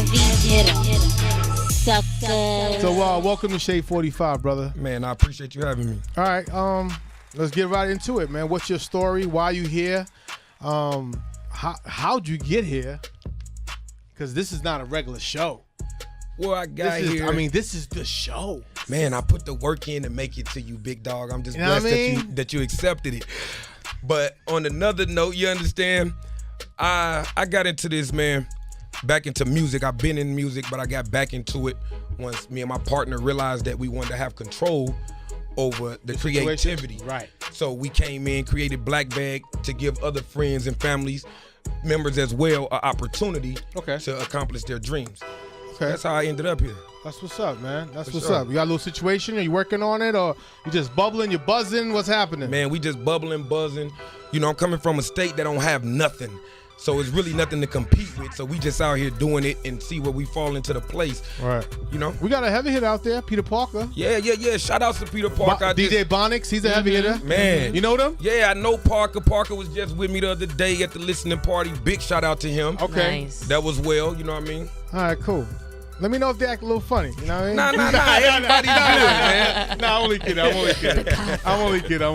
heavy hitter, sucker. So, welcome to Shade 45, brother. Man, I appreciate you having me. All right, let's get right into it, man. What's your story? Why you here? How'd you get here? Because this is not a regular show. Well, I got here. This is the show. Man, I put the work in to make it to you, big dog. I'm just You know what blessed I mean? that you accepted it. But on another note, you understand, I got into this, man, back into music. I've been in music, but I got back into it once me and my partner realized that we wanted to have control over the creativity. Right. So we came in, created Black Bag to give other friends and families, members as well, an opportunity to accomplish their dreams. Okay. That's how I ended up here. That's what's up, man. That's For what's sure. up. You got a little situation? Are you working on it, or you just bubbling? You buzzing? What's happening? Man, we just bubbling, buzzing. You know, I'm coming from a state that don't have nothing. So it's really nothing to compete with. So we just out here doing it and see where we fall into the place. Right. You know? We got a heavy hitter out there, Peter Parker. Yeah. Shout outs to Peter Parker. DJ Bonix, he's a heavy hitter. Man. You know them? Yeah, I know Parker. Parker was just with me the other day at the listening party. Big shout out to him. Okay. Nice. That was well, you know what I mean? All right, cool. Let me know if they act a little funny. You know what I mean? Nah. Everybody good, man. Nah, I'm only kidding. I'm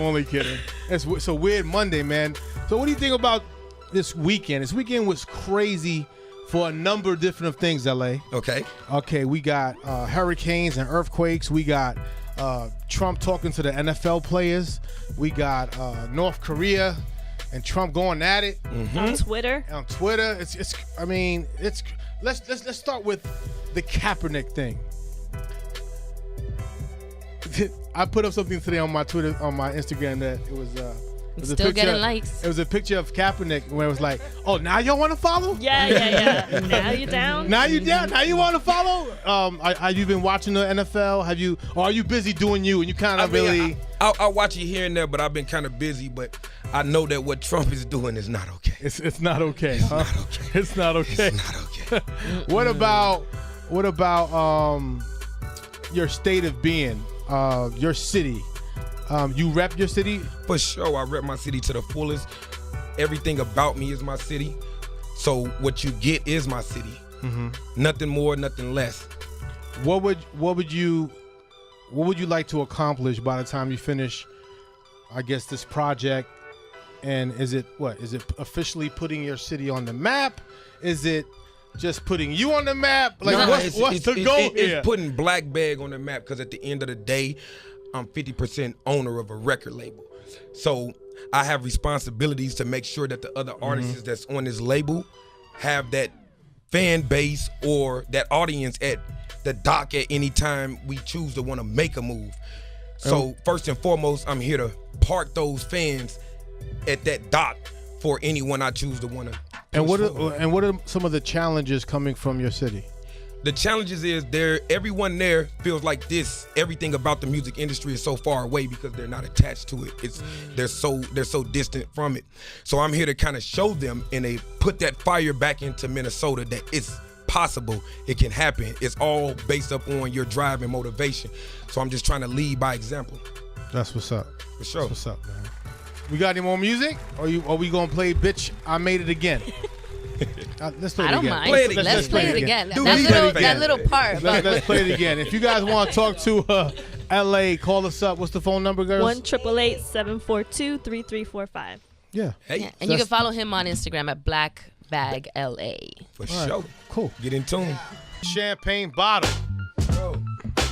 only kidding. It's a weird Monday, man. So what do you think about this weekend? This weekend was crazy for a number of different things, LA. Okay, we got hurricanes and earthquakes. We got Trump talking to the NFL players. We got North Korea and Trump going at it On Twitter. on Twitter. Let's start with the Kaepernick thing. I put up something today on my Twitter, on my Instagram, that it was a Still picture, getting likes. It was a picture of Kaepernick where it was like, "Oh, now y'all want to follow? Yeah. Now you down? Now you down? Now you want to follow? Have you been watching the NFL? Or are you busy doing you and you kind of I'll watch it here and there, but I've been kind of busy. But I know that what Trump is doing is not okay. It's not okay. Huh? Not okay. It's not okay. It's not okay. What about your state of being, your city? You rep your city? For sure, I rep my city to the fullest. Everything about me is my city. So what you get is my city. Nothing more, nothing less. What would you like to accomplish by the time you finish, I guess, this project? And is it officially putting your city on the map? Is it just putting you on the map? Like, Nah, what's the goal here? It's putting Black Bag on the map, because at the end of the day, I'm 50% owner of a record label. So I have responsibilities to make sure that the other artists that's on this label have that fan base or that audience at the dock at any time we choose to want to make a move. So first and foremost, I'm here to park those fans at that dock for anyone I choose to want to. And what are some of the challenges coming from your city? The challenges is everyone there feels like everything about the music industry is so far away because they're not attached to it. They're so distant from it. So I'm here to kind of show them, and they put that fire back into Minnesota, that it's possible, it can happen. It's all based up on your drive and motivation. So I'm just trying to lead by example. That's what's up. For sure. That's what's up, man. We got any more music? Or are we gonna play "Bitch I Made It Again"? Let's play it I don't again. mind. Play it again. Let's play it again. Do That it little, again. that little part. Let's play it again. If you guys want to talk to LA, call us up. What's the phone number, girls? 1-888-742-3345. Yeah. Hey, Yeah, and you can follow him on Instagram at BlackBagLA. for All right, sure. cool. Get in tune. Champagne bottle.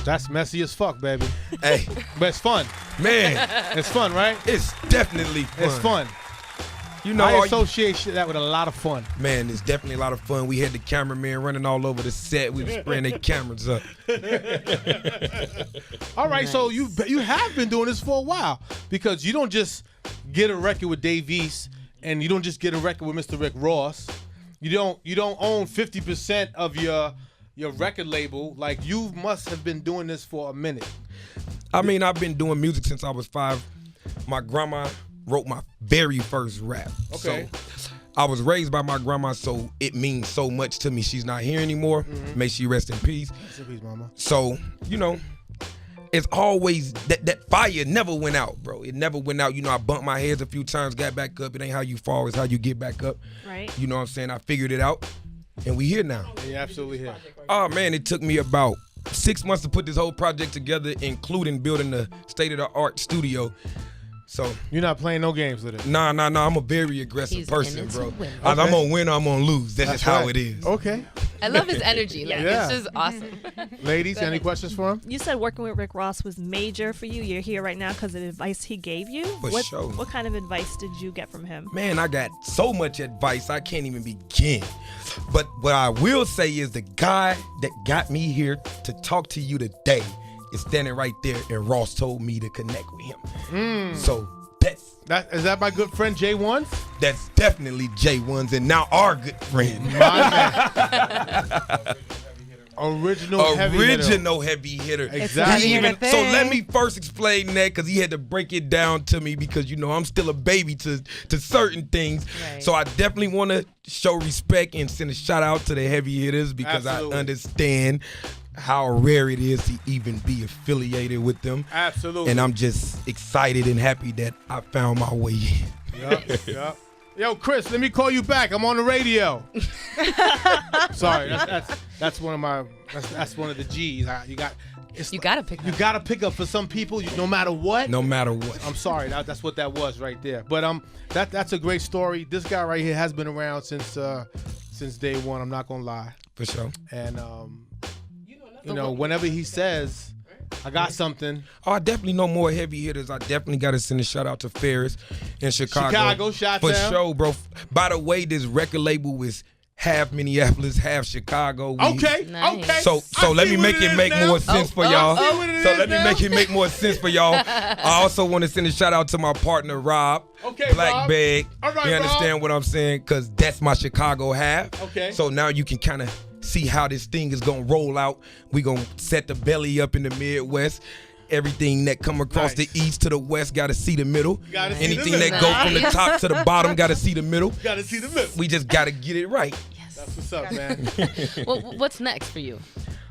That's messy as fuck, baby. Hey, But it's fun. man, It's fun, right? it's definitely fun. It's fun. You know, I associate that with a lot of fun. man, it's definitely a lot of fun. We had the cameraman running all over the set. We was spraying their cameras up. All right, so you have been doing this for a while, because you don't just get a record with Dave East, and you don't just get a record with Mr. Rick Ross. You don't own 50% of your record label. Like, you must have been doing this for a minute. I mean, I've been doing music since I was 5. My grandma wrote my very first rap. Okay. So I was raised by my grandma, so it means so much to me. She's not here anymore. May she rest in peace. Rest in peace, mama. So, you know, it's always that fire never went out, bro. It never went out. You know, I bumped my heads a few times, got back up. It ain't how you fall, it's how you get back up. Right. You know what I'm saying? I figured it out. and we here now. Yeah, absolutely here. Oh man, it took me about 6 months to put this whole project together, including building the state-of-the-art studio. So you're not playing no games with it. Nah. I'm a very aggressive He's person, in it to bro. win. Either I'm gonna win or I'm gonna lose. That's just how right. it is. Okay. I love his energy. Like, Yeah. It's just awesome. Ladies, any questions for him? You said working with Rick Ross was major for you. You're here right now because of the advice he gave you. For sure. What kind of advice did you get from him? Man, I got so much advice I can't even begin. But what I will say is the guy that got me here to talk to you today is standing right there, and Ross told me to connect with him. So is that my good friend J1? That's definitely J1's, and now our good friend. Original heavy hitter. Exactly. So let me first explain that, because he had to break it down to me, because I'm still a baby to certain things. Right. So I definitely want to show respect and send a shout out to the heavy hitters, because Absolutely. I understand how rare it is to even be affiliated with them. Absolutely. And I'm just excited and happy that I found my way in. Yup. Yo, Chris, let me call you back. I'm on the radio. Sorry, that's one of my that's one of the G's. You gotta pick up. You gotta pick up for some people, no matter what. No matter what. I'm sorry, that's what that was right there. But that's a great story. This guy right here has been around since day one. I'm not gonna lie. For sure. And whenever he says, I got something. Oh, I definitely know more heavy hitters. I definitely got to send a shout out to Ferris in Chicago. Shot for down. sure, bro. By the way, this record label is half Minneapolis, half Chicago. Okay. So let me make it make more sense for y'all. So let me make it make more sense for y'all. I also want to send a shout out to my partner Rob. Okay, Black Rob. Bag. All right, you understand Rob. what I'm saying? Because that's my Chicago half. Okay. So now you can kind of see how this thing is gonna roll out. We gonna set the belly up in the Midwest. Everything that come across the east to the west gotta see the middle. Anything that go from the top to the bottom gotta see the middle. Gotta see the middle. We just gotta get it right. That's what's up, man. What's next for you?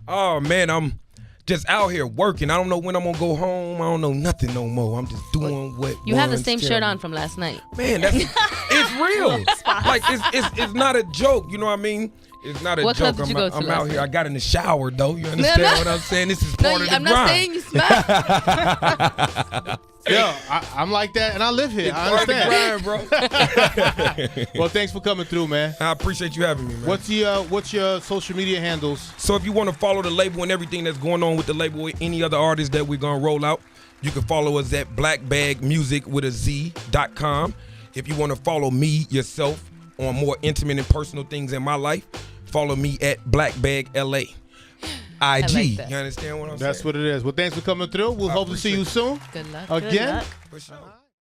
Oh man, I'm just out here working. I don't know when I'm gonna go home. I don't know nothing no more. I'm just doing what you have the ones same tell shirt me. on from last night. Man, it's real. Like it's not a joke. You know what I mean? It's not a What joke. club did you go to I'm last out here. night? I got in the shower though. You understand what I'm saying? This is part of the I'm grind. not saying you smack. Yo, I'm like that, and I live here. It's I part of the understand. grind, bro. Well, thanks for coming through, man. I appreciate you having me, man. What's your social media handles? So if you want to follow the label and everything that's going on with the label, with any other artists that we're gonna roll out, you can follow us at blackbagmusic.com. If you want to follow me yourself on more intimate and personal things in my life, follow me at blackbagla. IG. like that. You understand what I'm saying? That's what it is. Well, thanks for coming through. We'll hope to see you soon. Good luck. Again. Good luck. For sure.